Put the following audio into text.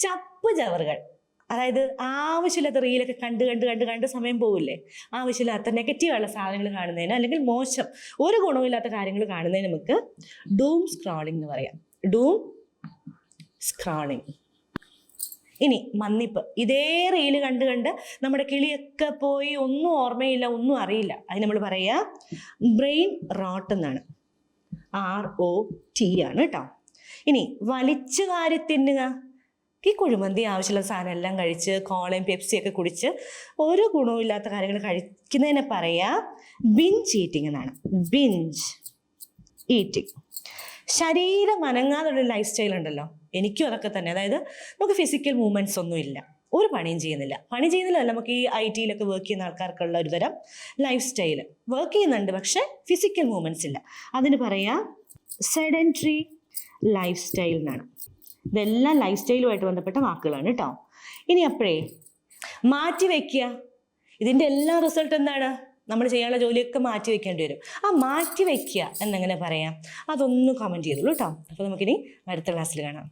ചപ്പ് ചവറുകൾ, അതായത് ആവശ്യമില്ലാത്ത റീലൊക്കെ കണ്ട് സമയം പോവില്ലേ, ആവശ്യമില്ലാത്ത നെഗറ്റീവുള്ള സാധനങ്ങൾ കാണുന്നതിന്, അല്ലെങ്കിൽ മോശം ഒരു ഗുണമില്ലാത്ത കാര്യങ്ങൾ കാണുന്നതിന് നമുക്ക് ഡൂം സ്ക്രോളിംഗ് എന്ന് പറയാം. Dome scrolling. ഇനി മന്നിപ്പ്. ഇതേ റീല് കണ്ട് നമ്മുടെ കിളിയൊക്കെ പോയി ഒന്നും ഓർമ്മയില്ല, ഒന്നും അറിയില്ല. അതിന് നമ്മൾ പറയുക ബ്രെയിൻ റോട്ട് എന്നാണ്. ROT ആണ് കേട്ടോ. ഇനി വലിച്ചു വാരി തിന്നുക. ഈ കുഴിമന്തി ആവശ്യമുള്ള സാധനം എല്ലാം കഴിച്ച് കോളയും പെപ്സിയൊക്കെ കുടിച്ച് ഒരു ഗുണവുമില്ലാത്ത കാര്യങ്ങൾ കഴിക്കുന്നതിനെ പറയുക ബിഞ്ച് ഈറ്റിംഗ് എന്നാണ്. ബിഞ്ച് ഈറ്റിംഗ്. ശരീരം അനങ്ങാതുള്ള ലൈഫ് സ്റ്റൈൽ ഉണ്ടല്ലോ, എനിക്കും അതൊക്കെ തന്നെ. അതായത് നമുക്ക് ഫിസിക്കൽ മൂവ്മെൻറ്റ്സ് ഒന്നും ഇല്ല, ഒരു പണിയും ചെയ്യുന്നില്ല. നമുക്ക് ഈ IT-യിലൊക്കെ വർക്ക് ചെയ്യുന്ന ആൾക്കാർക്കുള്ള ഒരു തരം ലൈഫ് സ്റ്റൈൽ. വർക്ക് ചെയ്യുന്നുണ്ട് പക്ഷെ ഫിസിക്കൽ മൂവ്മെൻറ്റ്സ് ഇല്ല. അതിന് പറയാ സെഡൻറ്ററി ലൈഫ് സ്റ്റൈൽ എന്നാണ്. ഇതെല്ലാം ലൈഫ് സ്റ്റൈലുമായിട്ട് ബന്ധപ്പെട്ട വാക്കുകളാണ് കേട്ടോ. ഇനി അപ്പോഴേ മാറ്റി വയ്ക്കുക. ഇതിൻ്റെ എല്ലാ റിസൾട്ട് എന്താണ്? നമ്മൾ ചെയ്യാനുള്ള ജോലിയൊക്കെ മാറ്റി വെക്കേണ്ടി വരും. ആ മാറ്റി വയ്ക്കുക എന്നെങ്ങനെ പറയാം? അതൊന്നും കമൻറ്റ് ചെയ്തോളൂ കേട്ടോ. അപ്പോൾ നമുക്കിനി അടുത്ത ക്ലാസ്സിൽ കാണാം.